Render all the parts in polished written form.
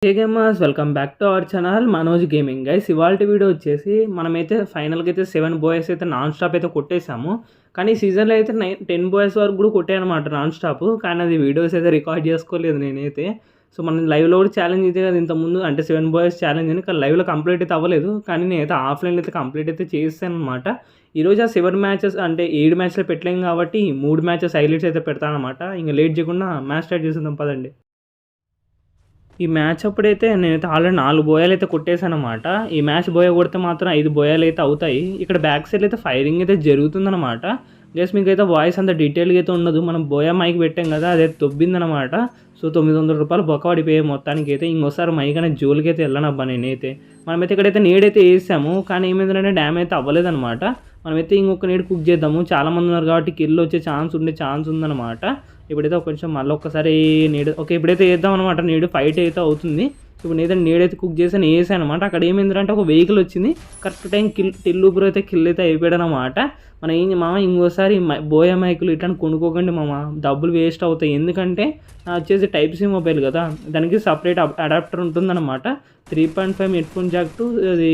Hey gamers welcome back to our channel Manoj gaming guys. ఇవాల్టి video వచ్చేసి మనమైతే ఫైనల్గా అయితే 7 బాయ్స్ అయితే నాన్ స్టాప్ అయితే కొట్టేసాము. కానీ ఈ సీజన్లో అయితే 10 బాయ్స్ వరకు కూడా కొట్టాయన్నమాట నాన్ స్టాప్. కానీ అది వీడియోస్ అయితే రికార్డ్ చేసుకోలేదు నేనైతే. సో మనం లైవ్లో కూడా ఛాలెంజ్ అయితే కదా ఇంతకుముందు, అంటే 7 బాయ్స్ ఛాలెంజ్ అని. కానీ లైవ్లో కంప్లీట్ అయితే అవ్వలేదు, కానీ నేనైతే ఆఫ్లైన్లో అయితే కంప్లీట్ అయితే చేస్తాను అనమాట. ఈరోజు ఆ 7 మ్యాచెస్ అంటే 7 మ్యాచ్లో పెట్టలేం కాబట్టి 3 మ్యాచెస్ హైలైట్స్ అయితే పెడతాను అనమాట. ఇంకా లేట్ చేయకుండా మ్యాచ్ స్టార్ట్ చేసేద్దాం పదండి. ఈ మ్యాచ్ అప్పుడైతే నేనైతే ఆల్రెడీ 4 బోయాలు అయితే కొట్టేశానమాట. ఈ మ్యాచ్ బోయ కొడితే మాత్రం 5 బోయాలు అయితే అవుతాయి. ఇక్కడ బ్యాక్ సైడ్ అయితే ఫైరింగ్ అయితే జరుగుతుందన్నమాట. జస్ట్ మీకైతే వాయిస్ అంత డీటెయిల్గా అయితే ఉండదు. మనం బోయా మైక్ పెట్టాం కదా, అదే దొబ్బిందనమాట. సో 900 రూపాయలు బొక్క పడిపోయాయి మొత్తానికి అయితే. ఇంకోసారి మైక్ అనేది జోలికి అయితే వెళ్ళనబ్బా నేనైతే. మనమైతే ఇక్కడైతే నీడైతే వేసాము, కానీ ఏమైందంటే డ్యామ్ అయితే అవ్వలేదన్నమాట. మనమైతే ఇంకొక నీడు కుక్ చేద్దాము. చాలామంది ఉన్నారు కాబట్టి కిల్ వచ్చే ఛాన్స్ ఉందన్నమాట. ఇప్పుడైతే కొంచెం మళ్ళీ ఒక్కసారి నీడు ఓకే ఇప్పుడైతే వేద్దాం అనమాట. నీడు ఫైట్ అయితే అవుతుంది. ఇప్పుడు నేనైతే నీడైతే కుక్ చేసాను, వేసాను అనమాట. అక్కడ ఏమైందంటే ఒక వెహికల్ వచ్చింది, కరెక్ట్ టైం టిల్లూపురు అయితే కిల్ అయితే అయిపోయాడు అనమాట. మనం ఏం మామ ఇంకోసారి బోయా మైకులు ఇట్లా కొనుక్కోకండి మామ, డబ్బులు వేస్ట్ అవుతాయి. ఎందుకంటే వచ్చేసి టైప్ సి మొబైల్ కదా, దానికి సపరేట్ అడాప్టర్ ఉంటుందన్నమాట. 3.5 హెడ్ ఫోన్ జాక్ టు అది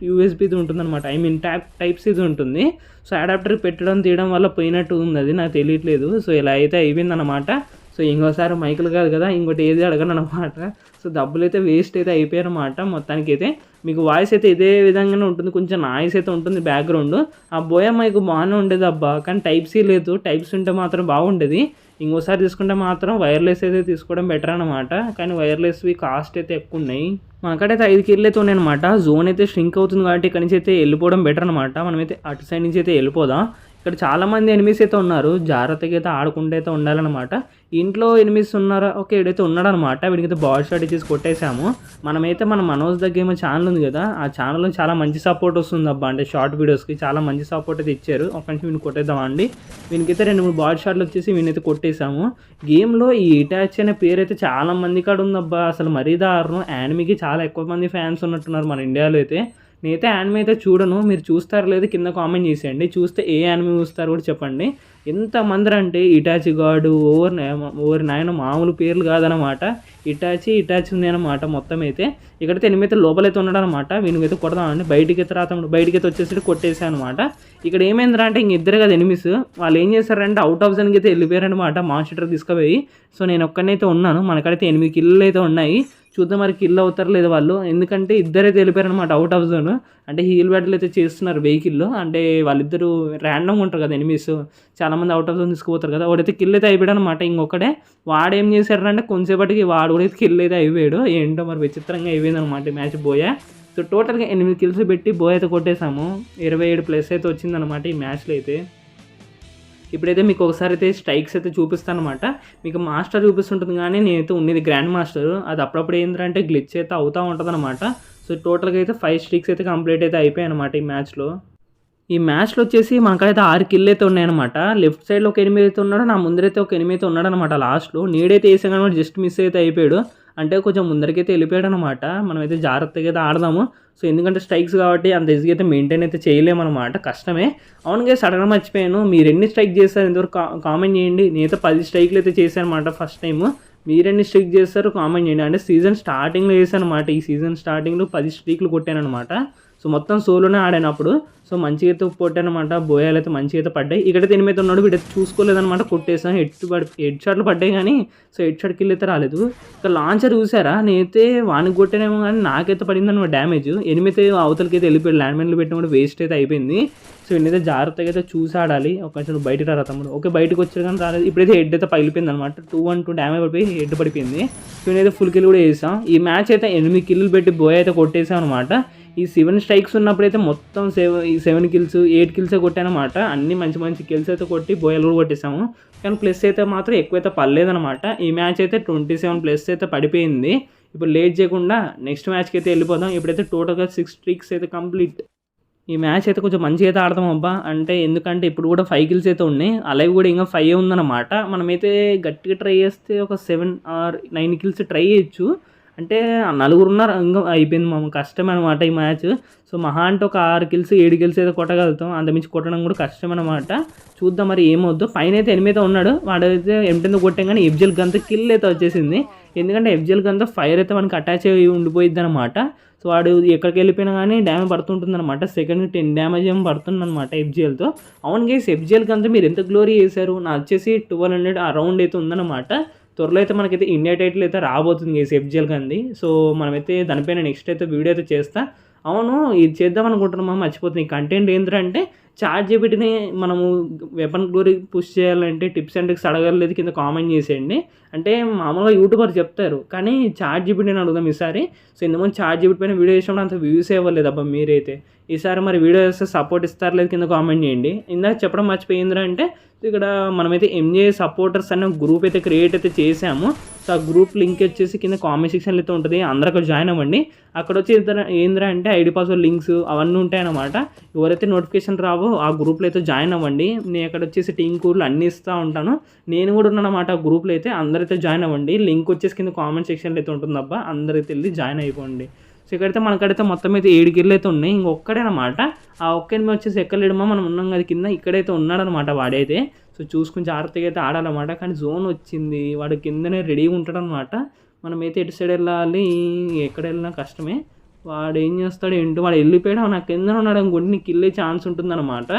యూఎస్బీది ఉంటుందన్నమాట. ఐ మీన్ టైప్ సిది ఉంటుంది. సో అడాప్టర్ పెట్టడం తీయడం వల్ల పోయినట్టు ఉంది, అది నాకు తెలియట్లేదు. సో ఇలా అయితే అయిపోయిందన్నమాట. సో ఇంకోసారి మైకులు కాదు కదా, ఇంకోటి ఏది అడగను అనమాట. సో డబ్బులు అయితే వేస్ట్ అయితే అయిపోయారన్నమాట. మొత్తానికి అయితే మీకు వాయిస్ అయితే ఇదే విధంగానే ఉంటుంది, కొంచెం నాయిస్ అయితే ఉంటుంది బ్యాక్గ్రౌండ్. ఆ బోయా మైక్ బాగానే ఉండేది అబ్బా, కానీ టైప్ సి లేదు. టైప్స్ ఉంటే మాత్రం బాగుండేది. ఇంకోసారి తీసుకుంటే మాత్రం వైర్లెస్ అయితే తీసుకోవడం బెటర్ అనమాట. కానీ వైర్లెస్వి కాస్ట్ అయితే ఎక్కువ ఉన్నాయి. మనకైతే 5 కిల్ అయితే ఉన్నాయి అనమాట. జోన్ అయితే స్ట్రింక్ అవుతుంది కాబట్టి ఇక్కడ నుంచి అయితే వెళ్ళిపోవడం బెటర్ అనమాట. మనమైతే అటు సైడ్ నుంచి అయితే వెళ్ళిపోదాం. ఇక్కడ చాలామంది ఎనిమిస్ అయితే ఉన్నారు, జాగ్రత్తగా అయితే ఆడుకుంటూ అయితే ఉండాలన్నమాట. ఇంట్లో ఎనిమిస్ ఉన్నారా, ఓకే వీడైతే ఉన్నాడనమాట. వీడికైతే బాడీ షాట్ ఇచ్చేసి కొట్టేసాము. మనమైతే మన మనోజ్ ద గేమ్ ఛానల్ ఉంది కదా, ఆ ఛానల్లో చాలా మంచి సపోర్ట్ వస్తుంది అబ్బా. అంటే షార్ట్ వీడియోస్కి చాలా మంచి సపోర్ట్ అయితే ఇచ్చారు. ఒక నిమిషం వీడిని కొట్టేద్దామండి. వీనికైతే 2-3 బాడీ షాట్లు వచ్చేసి వీనైతే కొట్టేసాము. గేమ్లో ఈ ఇటాచ్ అనే పేరు అయితే చాలా మంది కాడ ఉందబ్బా. అసలు మరీ దారుణం. యానిమీకి చాలా ఎక్కువ మంది ఫ్యాన్స్ ఉన్నట్టున్నారు మన ఇండియాలో అయితే. నేనైతే యానిమే అయితే చూడను, మీరు చూస్తారో లేదు కింద కామెంట్ చేసేయండి. చూస్తే ఏ యానిమే చూస్తారో కూడా చెప్పండి. ఎంతమంది అంటే ఇటాచి గాడు ఓవర్ నాయన మామూలు పేర్లు కాదనమాట. ఇటాచి ఉంది అనమాట మొత్తం అయితే. ఇక్కడైతే ఎనిమిది లోపలైతే ఉన్నాడు అనమాట. వీనికైతే కొడదామండి. బయటికి అయితే వచ్చేసి కొట్టేసాను అనమాట. ఇక్కడ ఏమైందిరా అంటే ఇంక ఇద్దరు కదా ఎనిమిస్, వాళ్ళు ఏం చేశారంటే అవుట్ ఆఫ్ జోన్కి అయితే వెళ్ళిపోయారనమాట మాన్స్టర్ తీసుకుపోయి. సో నేను ఒక్కనైతే ఉన్నాను. మనకైతే 8 కిల్లు అయితే ఉన్నాయి. చూద్దాం మరి కిల్ అవుతారు లేదు వాళ్ళు, ఎందుకంటే ఇద్దరైతే వెళ్ళిపోయారనమాట అవుట్ ఆఫ్ జోన్. అంటే హీల్ బ్యాటిల్ అయితే చేస్తున్నారు వెహికల్లో. అంటే వాళ్ళిద్దరు ర్యాండమ్గా ఉంటారు కదా ఎనిమిస్, చాలామంది అవుట్ ఆఫ్ జోన్ తీసుకుపోతారు కదా. వాడైతే కిల్ అయితే అయిపోయాడు అనమాట. ఇంకొకడే వాడేం చేశాడంటే కొంచెంసేపటికి వాడు కూడా కిల్ అయితే అయిపోయాడు. ఏంటో మరి విచిత్రంగా అయిపోయింది అనమాట మ్యాచ్ బోయా. సో టోటల్గా 8 కిల్స్ పెట్టి బోయ్ అయితే కొట్టేసాము. 27+ అయితే వచ్చిందనమాట ఈ మ్యాచ్లో అయితే. ఇప్పుడైతే మీకు ఒకసారి అయితే స్ట్రైక్స్ అయితే చూపిస్తాను అనమాట. మీకు మాస్టర్ చూపిస్తుంటుంది, కానీ నేనైతే ఉన్నది గ్రాండ్ మాస్టర్. అది అప్పుడప్పుడు ఏంటంటే గ్లిచ్ అయితే అవుతూ ఉంటుంది అనమాట. సో టోటల్గా అయితే 5 స్ట్రీక్స్ అయితే కంప్లీట్ అయితే అయిపోయాయి అనమాట ఈ మ్యాచ్లో. ఈ మ్యాచ్లో వచ్చేసి మనకైతే 6 కిల్ అయితే ఉన్నాయన్నమాట. లెఫ్ట్ సైడ్లో ఒక 8 అయితే ఉన్నాడు, నా ముందరైతే ఒక 8 అయితే ఉన్నాడు అనమాట. లాస్ట్లో నీడైతే వేసాం కానీ జస్ట్ మిస్ అయితే అయిపోయాడు. అంటే కొంచెం ముందరికైతే వెళ్ళిపోయాడు అనమాట. మనమైతే జాగ్రత్తగా అయితే ఆడదాము. సో ఎందుకంటే స్ట్రైక్స్ కాబట్టి అంత ఈజీగా అయితే మెయింటైన్ అయితే చేయలేమన్నమాట, కష్టమే. అవునుగా సడన్గా మర్చిపోయాను, మీరు ఎన్ని స్ట్రైక్ చేస్తారు ఇంతవరకు కామెంట్ చేయండి. నేనైతే 10 స్ట్రైక్లు అయితే చేశాను అనమాట ఫస్ట్ టైము. మీరెన్ని స్ట్రైక్ చేస్తారు కామెంట్ చేయండి. అంటే సీజన్ స్టార్టింగ్లో చేశాను అనమాట. ఈ సీజన్ స్టార్టింగ్లో 10 స్ట్రైక్లు కొట్టాను అనమాట. సో మొత్తం సోలోనే ఆడానప్పుడు. సో మంచిగా అయితే కొట్టానమాట. బోయాలు అయితే మంచిగా అయితే పడ్డాయి. ఇక్కడైతే 8 ఉన్నాడు, వీడైతే చూసుకోలేదనమాట. కొట్టేసాం. హెడ్ షాట్లు పడ్డాయి కానీ సో హెడ్ షాట్ కిల్ అయితే రాలేదు. ఇక లాంచర్ చూసారా, నేనైతే వానికి కొట్టానేమో కానీ నాకైతే పడిందన్నమాట డ్యామేజ్. 8 అవతలకైతే వెళ్ళిపోయాడు. ల్యాండ్మెన్లు పెట్టిన కూడా వేస్ట్ అయితే అయిపోయింది. సో ఇన్నైతే జాగ్రత్తగా అయితే చూసి ఆడాలి. ఒక నిమిషం బయటకు రా తమ్ముడు. ఓకే బయటకు వచ్చారు కానీ రాలేదు. ఇప్పుడైతే హెడ్ అయితే పగిలిపోయింది అనమాట. 2-1-2 డ్యామేజ్ పడిపోయి హెడ్ పడిపోయింది. సో నేనైతే ఫుల్ కిల్ కూడా వేసాం. ఈ మ్యాచ్ అయితే 8 కిల్లు పెట్టి బోయ్ అయితే కొట్టేసాం అనమాట. ఈ 7 స్ట్రైక్స్ ఉన్నప్పుడైతే మొత్తం 7 కిల్స్ 8 కిల్సే కొట్టానమాట. అన్ని మంచి కిల్స్ అయితే కొట్టి బోయలు కూడా కొట్టేసాము. కానీ ప్లస్ అయితే మాత్రం ఎక్కువైతే పడలేదనమాట. ఈ మ్యాచ్ అయితే 27+ అయితే పడిపోయింది. ఇప్పుడు లేట్ చేయకుండా నెక్స్ట్ మ్యాచ్కి అయితే వెళ్ళిపోదాం. ఇప్పుడైతే టోటల్గా 6 స్ట్రీక్స్ అయితే కంప్లీట్. ఈ మ్యాచ్ అయితే కొంచెం మంచిగా అయితే ఆడదాం అబ్బా. అంటే ఎందుకంటే ఇప్పుడు కూడా 5 కిల్స్ అయితే ఉన్నాయి, అలాగే కూడా ఇంకా 5 ఉందన్నమాట. మనమైతే గట్టిగా ట్రై చేస్తే ఒక 7 or 9 కిల్స్ ట్రై చేయొచ్చు. అంటే నలుగురు ఉన్నారు ఇంకా అయిపోయింది మామ, కష్టం అనమాట ఈ మ్యాచ్. సో మహా అంటే ఒక 6 కిల్స్ 7 కిల్స్ అయితే కొట్టగలుగుతాం, అంతమించి కొట్టడం కూడా కష్టం అనమాట. చూద్దాం మరి ఏమవుద్దు. పైన అయితే ఎనిమిది ఉన్నాడు, వాడైతే M10 కొట్టాం కానీ FGL గన్తో కిల్ అయితే వచ్చేసింది. ఎందుకంటే FGL గన్తో ఫైర్ అయితే మనకి అటాచ్ అయ్యి ఉండిపోయిద్ది అనమాట. సో వాడు ఎక్కడికి వెళ్ళిపోయినా కానీ డ్యామేజ్ పడుతుంటుంది అనమాట. సెకండ్ 10 డ్యామేజ్ ఏమో పడుతుంది అనమాట FGLతో. అవును గైస్, FGL గన్తో మీరు ఎంత గ్లోరీ చేశారు. నా వచ్చేసి 1200 ఆ రౌండ్ అయితే ఉందన్నమాట. త్వరలో అయితే మనకైతే ఇండియా టైటిల్ అయితే రాబోతుంది గైస్ FGL గన్ది. సో మనమైతే దానిపైన నెక్స్ట్ అయితే వీడియో అయితే చేస్తా. అవును, ఇది చేద్దాం అనుకుంటున్నామా, మర్చిపోతుంది. ఈ కంటెంట్ ఏంటంటే ChatGPTని మనము వెపన్ గ్లోరీ పుష్ చేయాలంటే టిప్స్ అండ్ ట్రిక్స్ అడగలేదు, కింద కామెంట్ చేసేయండి. అంటే మామూలుగా యూట్యూబర్ చెప్తారు కానీ ChatGPTని అడుగుదాం ఈసారి. సో ఇంతకుముందు ChatGPT పైన వీడియో చేసినప్పుడు అంత వ్యూస్ ఇవ్వలేదు అబ్బా మీరైతే. ఈసారి మరి వీడియో చేస్తే సపోర్ట్ ఇస్తారు లేదు కింద కామెంట్ చేయండి. ఇందాక చెప్పడం మర్చిపోయిందిరా అంటే ఇక్కడ మనమైతే MJ సపోర్టర్స్ అనే గ్రూప్ అయితే క్రియేట్ అయితే చేసాము. సో ఆ గ్రూప్ లింక్ వచ్చేసి కింద కామెంట్ సెక్షన్లో అయితే ఉంటుంది, అందరూ అక్కడ జాయిన్ అవ్వండి. అక్కడ వచ్చి ఏంద్రా అంటే ఐడి పాస్వర్డ్ లింక్స్ అవన్నీ ఉంటాయన్నమాట. ఎవరైతే నోటిఫికేషన్ రావో ఆ గ్రూప్లో అయితే జాయిన్ అవ్వండి. నేను అక్కడ వచ్చేసి టీమ్ కోడ్లు అన్నీ ఇస్తూ ఉంటాను. నేను కూడా ఉన్నాను అన్నమాట ఆ గ్రూప్లో అయితే, అందరైతే జాయిన్ అవ్వండి. లింక్ వచ్చేసి కింద కామెంట్ సెక్షన్లో అయితే ఉంటుంది అబ్బా, అందరైతే వెళ్ళి జాయిన్ అయిపోండి. సో ఇక్కడైతే మనకైతే మొత్తం అయితే 7 కిల్లు అయితే ఉన్నాయి, ఇంకొక్కడేనమాట. ఆ ఒక్క ఎనిమిది వచ్చేసి ఎక్కలేడమా, మనం ఉన్నాం కదా కింద, ఇక్కడైతే ఉన్నాడనమాట వాడైతే. సో చూసుకుని జాగ్రత్తగా అయితే ఆడాలన్నమాట. కానీ జోన్ వచ్చింది, వాడు కిందనే రెడీగా ఉంటాడనమాట. మనమైతే ఎటు సైడ్ వెళ్ళాలి, ఎక్కడ వెళ్ళినా కష్టమే. వాడు ఏం చేస్తాడు ఏంటో, వాడు వెళ్ళిపోయాడు నాకు కింద ఉన్నాడు అనుకోండి, నీకు కిల్లే ఛాన్స్ ఉంటుందన్నమాట.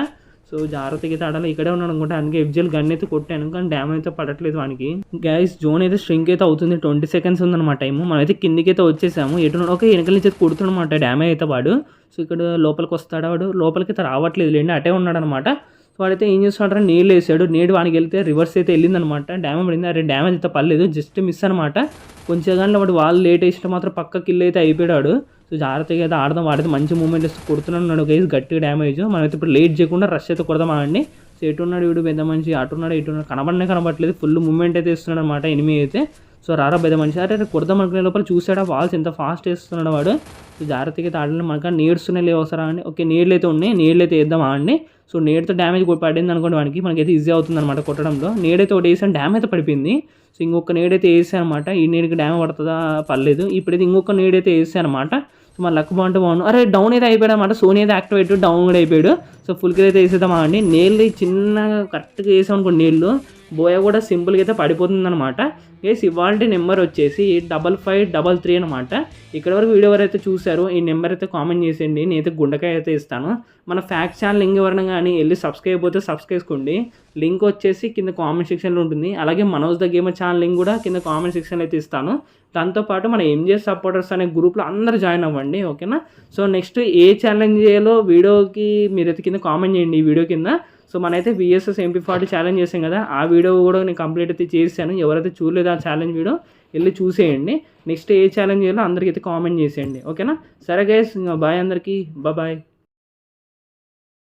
సో జాగ్రత్తగా అయితే ఆడాలి. ఇక్కడే ఉన్నాడు అనుకుంటే అందుకే FGL గన్ అయితే కొట్టాను కానీ డ్యామేజ్ అయితే పడట్లేదు వానికి. గైస్ జోన్ అయితే స్ట్రింక్ అయితే అవుతుంది, 20 సెకండ్స్ ఉందన్నమాట టైము. మనమైతే కిందికి అయితే వచ్చేసాము. ఎటు ఓకే వెనకల నుంచి అయితే కొడుతున్నమాట డ్యామేజ్ అయితే వాడు. సో ఇక్కడ లోపలికి వస్తాడు వాడు, లోపలికి అయితే రావట్లేదు లేండి, అటే ఉన్నాడు అనమాట. సో వాడైతే ఏం చేస్తాడు, నీళ్ళు వేసాడు, నీడు వానికి వెళ్తే రివర్స్ అయితే వెళ్ళిందనమాట, డ్యామేజ్ పడింది. అరే డ్యామేజ్ అయితే పర్లేదు, జస్ట్ మిస్ అనమాట. కొంచెం కానీ వాడు వాళ్ళు లేట్ వేసినా మాత్రం పక్క కిల్ అయితే అయిపోయాడు. సో జాగ్రత్తగా అయితే ఆడదాం, వాడైతే మంచి మూమెంట్ ఇస్తూ కొడుతున్నాడు గైస్, గట్టిగా డ్యామేజ్. మనమైతే ఇప్పుడు లేట్ చేయకుండా రష్ అయితే కొడదాం ఆడండి. సో ఎటున్నాడు వీడు పెద్ద మనిషి, అటున్నాడు ఇటున్నాడు, కనబడట్లేదు, ఫుల్ మూమెంట్ అయితే ఇస్తున్నాడు అనమాట ఎనిమి అయితే. సో రారా పెద్ద మనిషి, అరే కొడదాం అనుకునే లోపల చూసాడా వాల్స్ ఎంత ఫాస్ట్ వేస్తున్నాడు వాడు. సో జాగ్రత్తగా అయితే ఆడండి, మనకు నీడ్స్తున్నాయి లేవు అవసరం అండి. ఓకే నీళ్ళు అయితే ఉన్నాయి, నీళ్ళు అయితే వేద్దాం ఆడండి. సో నేడుతో డ్యామేజ్ పడింది అనుకోండి వానికి, మనకైతే ఈజీ అవుతుంది అనమాట కొట్టడంలో. నేడైతే ఒకటి వేసాను, డ్యామేజ్ అయితే పడిపోయింది. సో ఇంకొక నేడైతే వేసాను అనమాట, ఈ నేడుకి డ్యామేజ్ పడుతుందా పర్లేదు. ఇప్పుడైతే ఇంకొక నేడైతే వేసాను అనమాట. సో మన లక్ బాగుంటే బాగుండు. అరే డౌన్ అయితే అయిపోయాడు అనమాట, సోనీ అయితే యాక్టివేట్ డౌన్ కూడా అయిపోయాడు. సో ఫుల్ కిల్ అయితే వేసేద్దామా అండి. నీళ్ళు చిన్నగా కరెక్ట్గా వేసాం అనుకోండి, నీళ్ళు బోయ కూడా సింపుల్గా అయితే పడిపోతుంది అనమాట. గైస్ ఇవాళ నెంబర్ వచ్చేసి 5553 అనమాట. ఇక్కడ వరకు వీడియో ఎవరైతే చూసారో ఈ నెంబర్ అయితే కామెంట్ చేసేయండి, నేనైతే గుండకాయ అయితే ఇస్తాను. మన ఫ్యాక్ట్ ఛానల్ లింక్ ఎవరైనా కానీ వెళ్ళి సబ్స్క్రైబ్ అయిపోతే సబ్స్క్రైబ్ చేసుకోండి, లింక్ వచ్చేసి కింద కామెంట్ సెక్షన్లో ఉంటుంది. అలాగే Manoj the gamer channel link కూడా కింద కామెంట్ సెక్షన్లో అయితే ఇస్తాను. దాంతోపాటు మన MJ సపోర్టర్స్ అనే గ్రూప్లో అందరూ జాయిన్ అవ్వండి, ఓకేనా. సో నెక్స్ట్ ఏ ఛాలెంజ్ చేయాలో వీడియోకి మీరైతే కింద కామెంట్ చేయండి ఈ వీడియో కింద. సో మనైతే VSS MP40 ఛాలెంజ్ చేసాం కదా, ఆ వీడియో కూడా నేను కంప్లీట్ అయితే చేశాను. ఎవరైతే చూడలేదు ఆ ఛాలెంజ్ వీడియో వెళ్ళి చూసేయండి. నెక్స్ట్ ఏ ఛాలెంజ్ చేయాలో అందరికీ అయితే కామెంట్ చేసేయండి, ఓకేనా. సరే గైస్, బాయ్ అందరికీ, బాయ్.